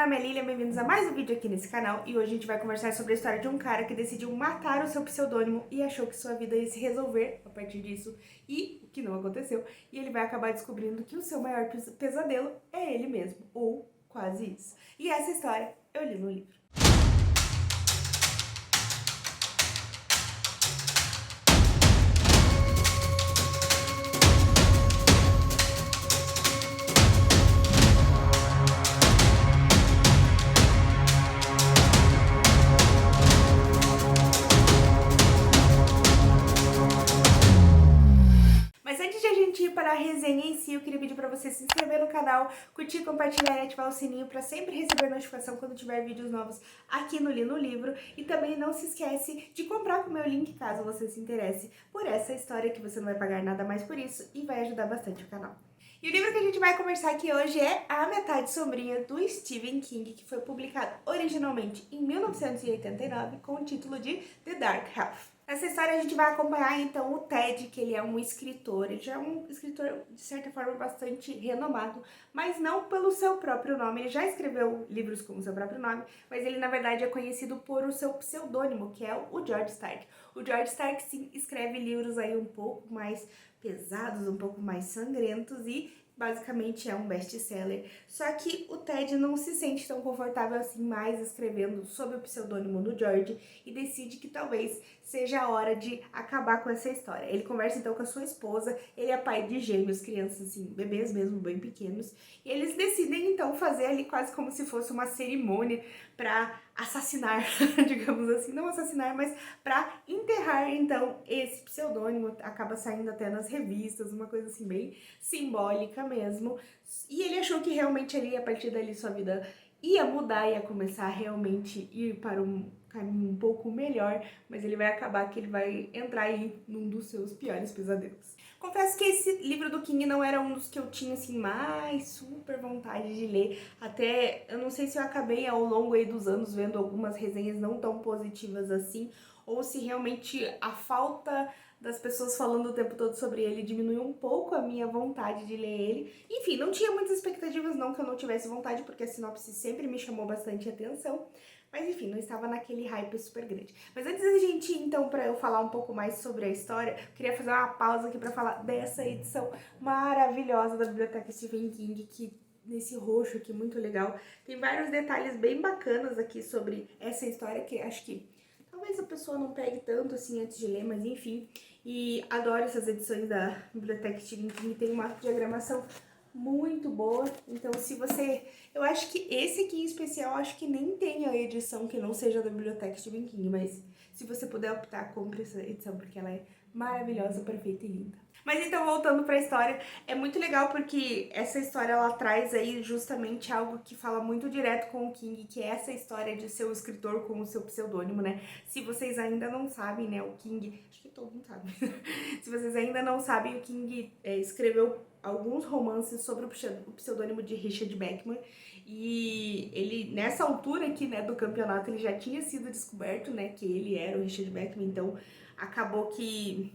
nome é Lilian, bem-vindos a mais um vídeo aqui nesse canal e hoje a gente vai conversar sobre a história de um cara que decidiu matar o seu pseudônimo e achou que sua vida ia se resolver a partir disso e o que não aconteceu, e ele vai acabar descobrindo que o seu maior pesadelo é ele mesmo, ou quase isso. E essa história eu li no livro. Para a resenha em si, eu queria pedir para você se inscrever no canal, curtir, compartilhar e ativar o sininho para sempre receber notificação quando tiver vídeos novos aqui no Li no Livro. E também não se esquece de comprar com o meu link caso você se interesse por essa história, que você não vai pagar nada mais por isso e vai ajudar bastante o canal. E o livro que a gente vai conversar aqui hoje é A Metade Sombria, do Stephen King, que foi publicado originalmente em 1989 com o título de The Dark Half. Nessa história a gente vai acompanhar então o Ted, que ele é um escritor, ele já é um escritor de certa forma bastante renomado, mas não pelo seu próprio nome. Ele já escreveu livros com o seu próprio nome, mas ele na verdade é conhecido por o seu pseudônimo, que é o George Stark. O George Stark sim escreve livros aí um pouco mais pesados, um pouco mais sangrentos e basicamente é um best-seller. Só que o Ted não se sente tão confortável assim mais escrevendo sob o pseudônimo do George e decide que talvez seja a hora de acabar com essa história. Ele conversa então com a sua esposa, ele é pai de gêmeos, crianças assim, bebês mesmo, bem pequenos, e eles decidem então fazer ali quase como se fosse uma cerimônia para assassinar, digamos assim, não assassinar, mas para enterrar então esse pseudônimo. Acaba saindo até nas revistas, uma coisa assim bem simbólica mesmo, e ele achou que realmente ali, a partir dali, sua vida ia mudar, ia começar a realmente ir para um caminho um pouco melhor, mas ele vai acabar que ele vai entrar aí num dos seus piores pesadelos. Confesso que esse livro do King não era um dos que eu tinha assim mais super vontade de ler, até eu não sei se eu acabei ao longo aí dos anos vendo algumas resenhas não tão positivas assim, ou se realmente a falta das pessoas falando o tempo todo sobre ele diminuiu um pouco a minha vontade de ler ele. Enfim, não tinha muitas expectativas, não que eu não tivesse vontade, porque a sinopse sempre me chamou bastante atenção. Mas enfim, não estava naquele hype super grande. Mas antes da gente ir, então, para eu falar um pouco mais sobre a história, eu queria fazer uma pausa aqui para falar dessa edição maravilhosa da Biblioteca Stephen King, que nesse roxo aqui, muito legal. Tem vários detalhes bem bacanas aqui sobre essa história, que acho que talvez a pessoa não pegue tanto assim antes de ler, mas enfim. E adoro essas edições da Biblioteca Stephen King, tem uma diagramação muito boa. Então se você... Eu acho que esse aqui em especial, acho que nem tem a edição que não seja da Biblioteca Stephen King, mas se você puder optar, compre essa edição, porque ela é maravilhosa, perfeita e linda. Mas então, voltando para a história, é muito legal porque essa história ela traz aí justamente algo que fala muito direto com o King, que é essa história de ser o escritor com o seu pseudônimo, né? Se vocês ainda não sabem, né, o King, acho que todo mundo sabe, se vocês ainda não sabem, o King escreveu alguns romances sobre o pseudônimo de Richard Bachman, e ele, nessa altura aqui, né, do campeonato, ele já tinha sido descoberto, né, que ele era o Richard Bachman, então acabou que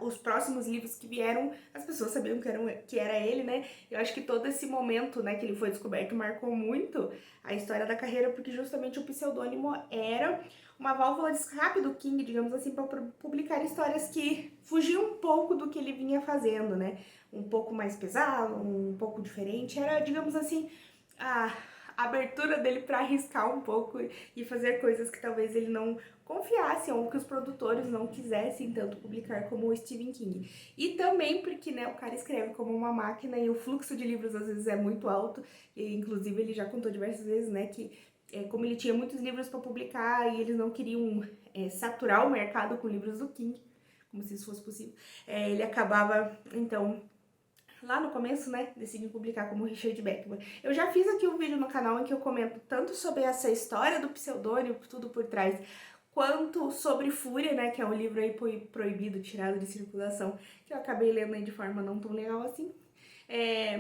os próximos livros que vieram, as pessoas sabiam que era ele, né? Eu acho que todo esse momento, né, que ele foi descoberto marcou muito a história da carreira, porque justamente o pseudônimo era uma válvula de escape do King, digamos assim, para publicar histórias que fugiam um pouco do que ele vinha fazendo, né? Um pouco mais pesado, um pouco diferente. Era, digamos assim, a abertura dele para arriscar um pouco e fazer coisas que talvez ele não confiassem ou que os produtores não quisessem tanto publicar como o Stephen King. E também porque, né, o cara escreve como uma máquina e o fluxo de livros às vezes é muito alto, e inclusive ele já contou diversas vezes, né, que como ele tinha muitos livros para publicar e eles não queriam saturar o mercado com livros do King, como se isso fosse possível, ele acabava, então, lá no começo, né, decidi publicar como Richard Bachman. Eu já fiz aqui um vídeo no canal em que eu comento tanto sobre essa história do pseudônimo, tudo por trás, quanto sobre Fúria, né, que é um livro aí proibido, tirado de circulação, que eu acabei lendo aí de forma não tão legal assim.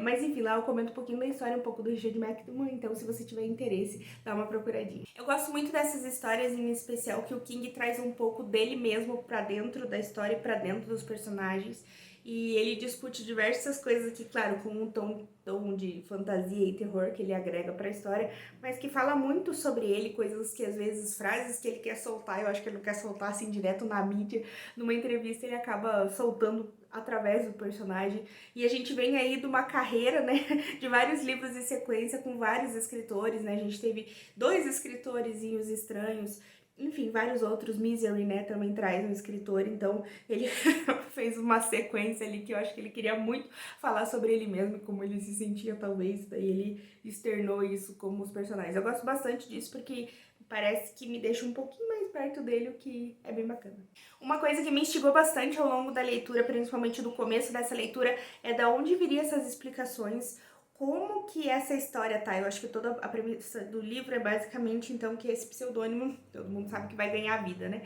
Mas enfim, lá eu comento um pouquinho da história, um pouco do Richard Bachman, então se você tiver interesse, dá uma procuradinha. Eu gosto muito dessas histórias, em especial que o King traz um pouco dele mesmo pra dentro da história e pra dentro dos personagens. e ele discute diversas coisas aqui, claro, com um tom de fantasia e terror que ele agrega para a história, mas que fala muito sobre ele, coisas que às vezes, frases que ele quer soltar, eu acho que ele não quer soltar assim direto na mídia, numa entrevista ele acaba soltando através do personagem, e a gente vem aí de uma carreira, né, de vários livros em sequência com vários escritores, né, a gente teve 2 escritorezinhos estranhos, enfim, vários outros, Misery, né, também traz um escritor, então ele fez uma sequência ali que eu acho que ele queria muito falar sobre ele mesmo, como ele se sentia talvez, daí ele externou isso como os personagens. Eu gosto bastante disso porque parece que me deixa um pouquinho mais perto dele, o que é bem bacana. Uma coisa que me instigou bastante ao longo da leitura, principalmente do começo dessa leitura, é da onde viriam essas explicações, como que essa história tá. Eu acho que toda a premissa do livro é basicamente, então, que esse pseudônimo, todo mundo sabe que vai ganhar vida, né?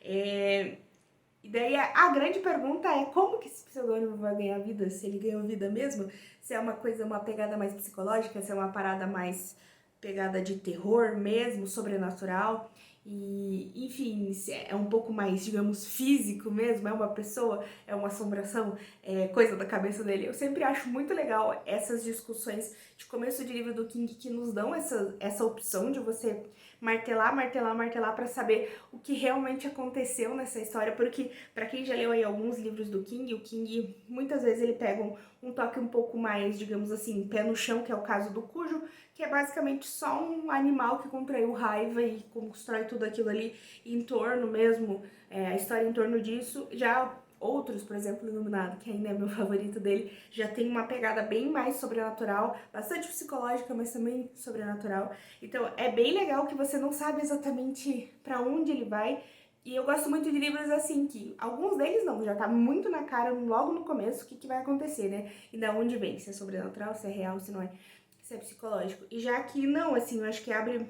E daí a grande pergunta é como que esse pseudônimo vai ganhar vida, se ele ganhou vida mesmo, se é uma coisa, uma pegada mais psicológica, se é uma parada mais pegada de terror mesmo, sobrenatural, e enfim, se é um pouco mais, digamos, físico mesmo, é uma pessoa, é uma assombração, é coisa da cabeça dele. Eu sempre acho muito legal essas discussões de começo de livro do King que nos dão essa opção de você martelar, martelar, martelar para saber o que realmente aconteceu nessa história, porque para quem já leu aí alguns livros do King, o King muitas vezes ele pega um toque um pouco mais, digamos assim, pé no chão, que é o caso do Cujo, que é basicamente só um animal que contraiu raiva e constrói tudo aquilo ali em torno mesmo, a história em torno disso. Já outros, por exemplo, Iluminado, que ainda é meu favorito dele, já tem uma pegada bem mais sobrenatural, bastante psicológica, mas também sobrenatural. Então é bem legal que você não sabe exatamente para onde ele vai. E eu gosto muito de livros assim, que alguns deles não, já tá muito na cara logo no começo o que vai acontecer, né? E da onde vem, se é sobrenatural, se é real, se não é, se é psicológico. E já que não, assim, eu acho que abre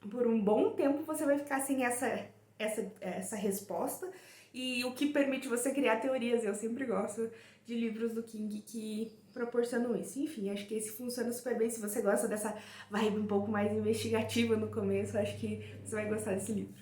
por um bom tempo, você vai ficar sem essa resposta, e o que permite você criar teorias. Eu sempre gosto de livros do King que proporcionam isso. Enfim, acho que esse funciona super bem. Se você gosta dessa vibe um pouco mais investigativa no começo, acho que você vai gostar desse livro.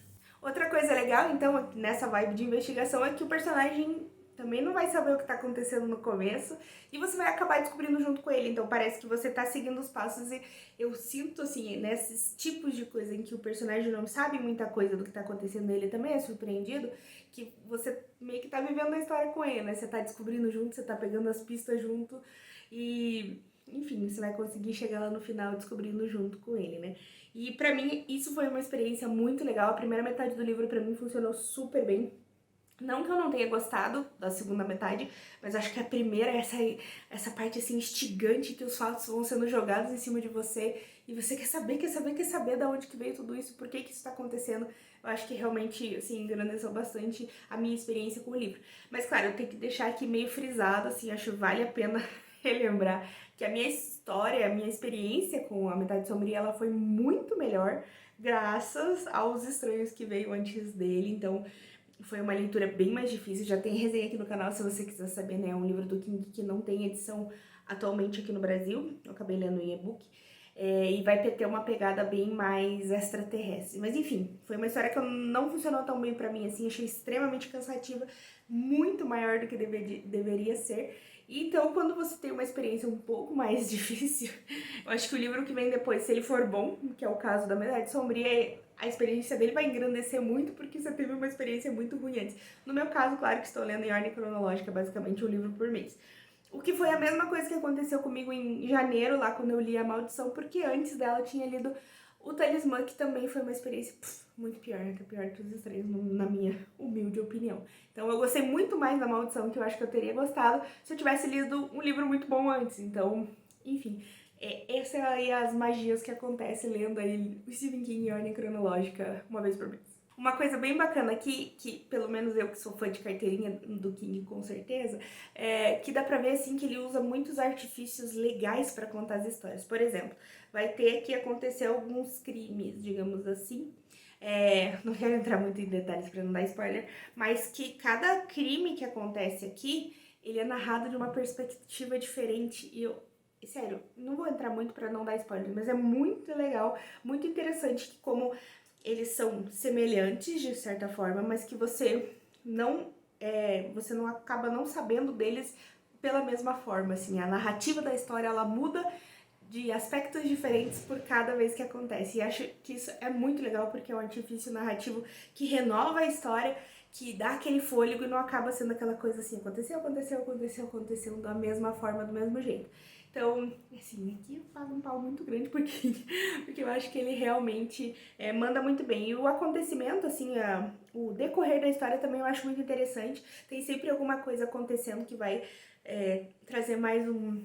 Outra coisa legal, então, nessa vibe de investigação é que o personagem também não vai saber o que tá acontecendo no começo e você vai acabar descobrindo junto com ele. Então parece que você tá seguindo os passos, e eu sinto, assim, nesses tipos de coisa em que o personagem não sabe muita coisa do que tá acontecendo, ele também é surpreendido, que você meio que tá vivendo a história com ele, né? Você tá descobrindo junto, você tá pegando as pistas junto e, enfim, você vai conseguir chegar lá no final descobrindo junto com ele, né? E pra mim isso foi uma experiência muito legal. A primeira metade do livro pra mim funcionou super bem. Não que eu não tenha gostado da segunda metade, mas acho que a primeira é essa parte assim instigante, que os fatos vão sendo jogados em cima de você e você quer saber, quer saber, quer saber de onde que veio tudo isso, por que que isso tá acontecendo. Eu acho que realmente, assim, engrandeceu bastante a minha experiência com o livro. Mas claro, eu tenho que deixar aqui meio frisado, assim, acho que vale a pena relembrar que a minha história, a minha experiência com a Metade Sombria, ela foi muito melhor graças aos estranhos que veio antes dele. Então foi uma leitura bem mais difícil. Já tem resenha aqui no canal se você quiser saber, né? É um livro do King que não tem edição atualmente aqui no Brasil. Eu acabei lendo em e-book. E vai ter uma pegada bem mais extraterrestre. Mas enfim, foi uma história que não funcionou tão bem pra mim, assim. Achei extremamente cansativa, muito maior do que deveria ser. Então, quando você tem uma experiência um pouco mais difícil, eu acho que o livro que vem depois, se ele for bom, que é o caso da Metade Sombria, a experiência dele vai engrandecer muito porque você teve uma experiência muito ruim antes. No meu caso, claro que estou lendo em ordem cronológica, basicamente um livro por mês. O que foi a mesma coisa que aconteceu comigo em janeiro, lá quando eu li A Maldição, porque antes dela eu tinha lido O Talismã, que também foi uma experiência muito pior, né? Que é pior que os estranhos, na minha humilde opinião. Então eu gostei muito mais da Maldição, que eu acho que eu teria gostado se eu tivesse lido um livro muito bom antes. Então, enfim, essas são aí as magias que acontecem lendo aí o Stephen King em ordem cronológica uma vez por mês. Uma coisa bem bacana aqui, que pelo menos eu que sou fã de carteirinha do King com certeza, que dá pra ver assim que ele usa muitos artifícios legais pra contar as histórias. Por exemplo, vai ter que acontecer alguns crimes, digamos assim, não quero entrar muito em detalhes pra não dar spoiler, mas que cada crime que acontece aqui, ele é narrado de uma perspectiva diferente. E eu, sério, não vou entrar muito pra não dar spoiler, mas é muito legal, muito interessante que como eles são semelhantes de certa forma, mas que você não você não acaba não sabendo deles pela mesma forma, assim, a narrativa da história, ela muda de aspectos diferentes por cada vez que acontece, e acho que isso é muito legal, porque é um artifício narrativo que renova a história, que dá aquele fôlego e não acaba sendo aquela coisa assim, aconteceu da mesma forma, do mesmo jeito. Então, assim, aqui eu pago um pau muito grande porque eu acho que ele realmente manda muito bem. E o acontecimento, assim, o decorrer da história também eu acho muito interessante. Tem sempre alguma coisa acontecendo que vai trazer mais um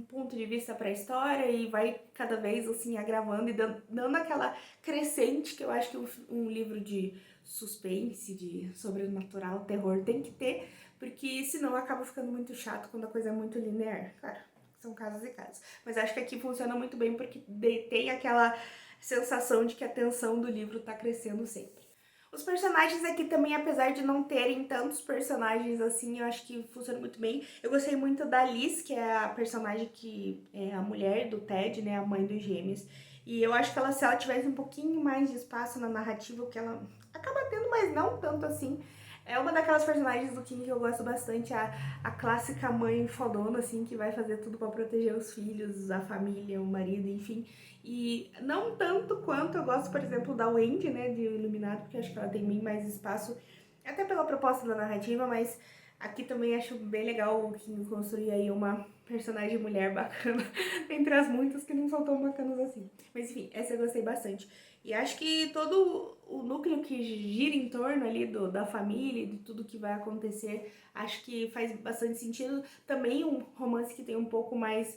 ponto de vista para a história e vai cada vez assim agravando e dando aquela crescente que eu acho que um livro de suspense, de sobrenatural, terror tem que ter, porque senão acaba ficando muito chato quando a coisa é muito linear. Claro, são casos e casos, mas acho que aqui funciona muito bem porque tem aquela sensação de que a tensão do livro tá crescendo sempre. Os personagens aqui também, apesar de não terem tantos personagens assim, eu acho que funciona muito bem. Eu gostei muito da Liz, que é a personagem que é a mulher do Ted, né, a mãe dos gêmeos. E eu acho que se ela tivesse um pouquinho mais de espaço na narrativa, o que ela acaba tendo, mas não tanto assim. É uma daquelas personagens do King que eu gosto bastante, a clássica mãe fodona, assim, que vai fazer tudo pra proteger os filhos, a família, o marido, enfim. E não tanto quanto eu gosto, por exemplo, da Wendy, né, de Iluminado, porque acho que ela tem bem mais espaço, até pela proposta da narrativa, mas aqui também acho bem legal o King construir aí uma personagem mulher bacana, entre as muitas que não são tão bacanas assim. Mas enfim, essa eu gostei bastante. E acho que todo o núcleo que gira em torno ali da família e de tudo que vai acontecer, acho que faz bastante sentido. Também um romance que tem um pouco mais,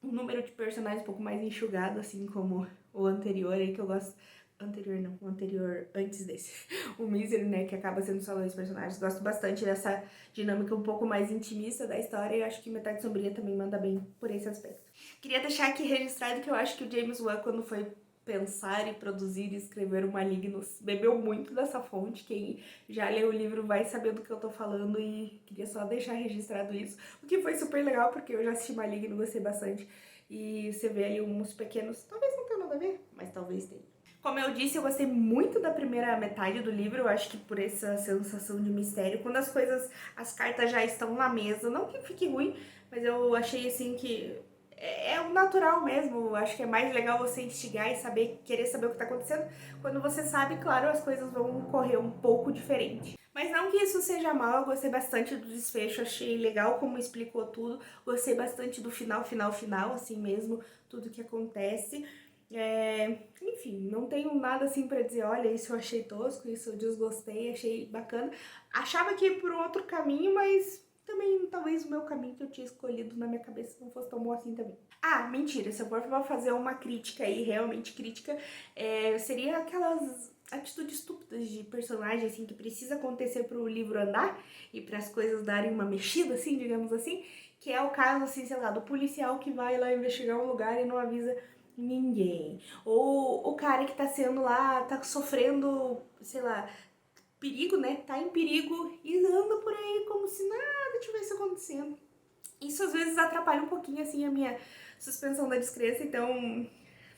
um número de personagens um pouco mais enxugado, assim como o anterior aí, que eu gosto. Anterior não, o anterior antes desse. O Misery, né, que acaba sendo só dois personagens. Gosto bastante dessa dinâmica um pouco mais intimista da história e acho que Metade Sombria também manda bem por esse aspecto. Queria deixar aqui registrado que eu acho que o James Wan, quando foi pensar e produzir e escrever o Malignos, bebeu muito dessa fonte. Quem já leu o livro vai saber do que eu tô falando e queria só deixar registrado isso, o que foi super legal, porque eu já assisti Maligno, gostei bastante, e você vê ali uns pequenos, talvez não tenha nada a ver, mas talvez tenha. Como eu disse, eu gostei muito da primeira metade do livro, eu acho que por essa sensação de mistério, quando as cartas já estão na mesa, não que fique ruim, mas eu achei assim que é o natural mesmo. Eu acho que é mais legal você instigar e querer saber o que tá acontecendo. Quando você sabe, claro, as coisas vão correr um pouco diferente. Mas não que isso seja mal, eu gostei bastante do desfecho, achei legal como explicou tudo, gostei bastante do final, assim mesmo, tudo que acontece. Enfim, não tenho nada assim pra dizer, olha, isso eu achei tosco, isso eu desgostei, achei bacana. Achava que ia por um outro caminho, mas também talvez o meu caminho que eu tinha escolhido na minha cabeça não fosse tão bom assim também. Ah, mentira, se eu for fazer uma crítica aí, realmente crítica, seria aquelas atitudes estúpidas de personagem, assim, que precisa acontecer pro livro andar e para as coisas darem uma mexida, assim, digamos assim, que é o caso, assim, sei lá, do policial que vai lá investigar um lugar e não avisa ninguém. Ou o cara que tá sendo lá, tá sofrendo, sei lá, perigo, né? Tá em perigo e anda por aí como se nada tivesse acontecendo. Isso às vezes atrapalha um pouquinho, assim, a minha suspensão da descrença, então,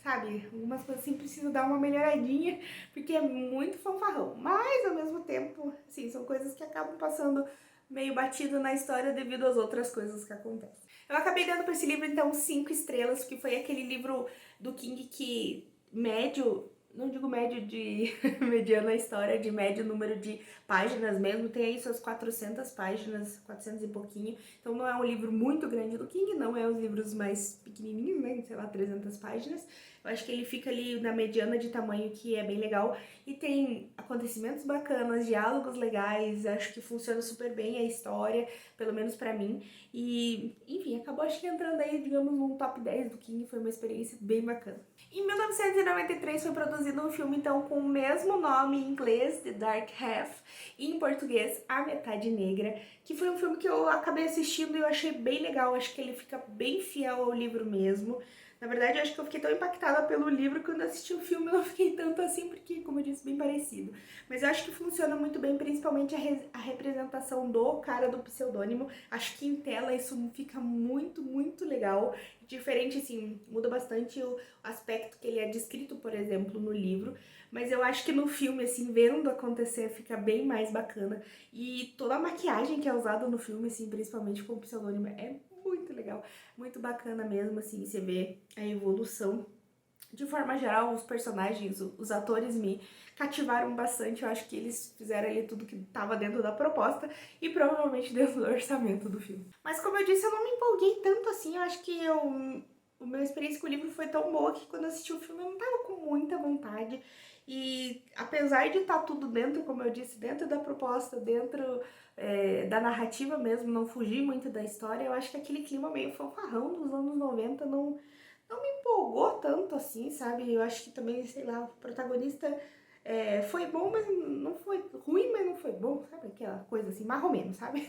sabe, algumas coisas assim precisam dar uma melhoradinha, porque é muito fanfarrão. Mas, ao mesmo tempo, assim, são coisas que acabam passando meio batido na história devido às outras coisas que acontecem. Eu acabei dando pra esse livro, então, 5 estrelas, porque foi aquele livro do King que médio, não digo médio de mediana história, de médio número de páginas mesmo, tem aí suas 400 páginas, 400 e pouquinho, então não é um livro muito grande do King, não é os livros mais pequenininhos, né, sei lá, 300 páginas, eu acho que ele fica ali na mediana de tamanho, que é bem legal, e tem acontecimentos bacanas, diálogos legais, acho que funciona super bem a história, pelo menos pra mim, e enfim, acabou acho que entrando aí, digamos, num top 10 do King, foi uma experiência bem bacana. Em 1993 foi produzido um filme então com o mesmo nome em inglês, The Dark Half, e em português, A Metade Negra, que foi um filme que eu acabei assistindo e eu achei bem legal, acho que ele fica bem fiel ao livro mesmo. Na verdade, eu acho que eu fiquei tão impactada pelo livro que quando eu assisti o filme eu não fiquei tanto assim, porque, como eu disse, bem parecido. Mas eu acho que funciona muito bem, principalmente a representação do cara do pseudônimo. Acho que em tela isso fica muito, muito legal. Diferente, assim, muda bastante o aspecto que ele é descrito, por exemplo, no livro. Mas eu acho que no filme, assim, vendo acontecer, fica bem mais bacana. E toda a maquiagem que é usada no filme, assim, principalmente com o pseudônimo, é muito legal, muito bacana mesmo, assim, você vê a evolução. De forma geral, os personagens, os atores me cativaram bastante, eu acho que eles fizeram ali tudo que estava dentro da proposta e provavelmente dentro do orçamento do filme. Mas como eu disse, eu não me empolguei tanto assim, eu acho que o meu experiência com o livro foi tão boa que quando eu assisti o filme eu não tava com muita vontade. E apesar de estar tudo dentro, como eu disse, dentro da proposta, dentro da narrativa mesmo, não fugir muito da história, eu acho que aquele clima meio fanfarrão dos anos 90 não me empolgou tanto assim, sabe? Eu acho que também, sei lá, o protagonista foi bom, mas não foi ruim, mas não foi bom, sabe? Aquela coisa assim, mais ou menos, sabe?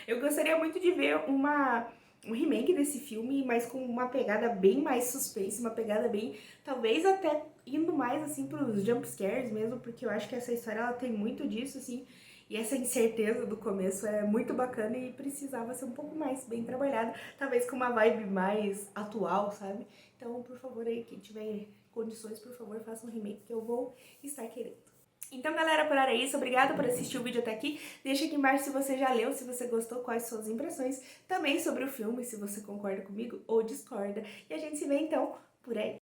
Eu gostaria muito de ver um remake desse filme, mas com uma pegada bem mais suspense, uma pegada bem, talvez até indo mais assim pros jump scares mesmo, porque eu acho que essa história ela tem muito disso, assim, e essa incerteza do começo é muito bacana e precisava ser um pouco mais bem trabalhada, talvez com uma vibe mais atual, sabe? Então, por favor, aí, quem tiver condições, por favor, faça um remake que eu vou estar querendo. Então, galera, por hora é isso. Obrigada por assistir o vídeo até aqui. Deixa aqui embaixo se você já leu, se você gostou, quais suas impressões. Também sobre o filme, se você concorda comigo ou discorda. E a gente se vê, então, por aí.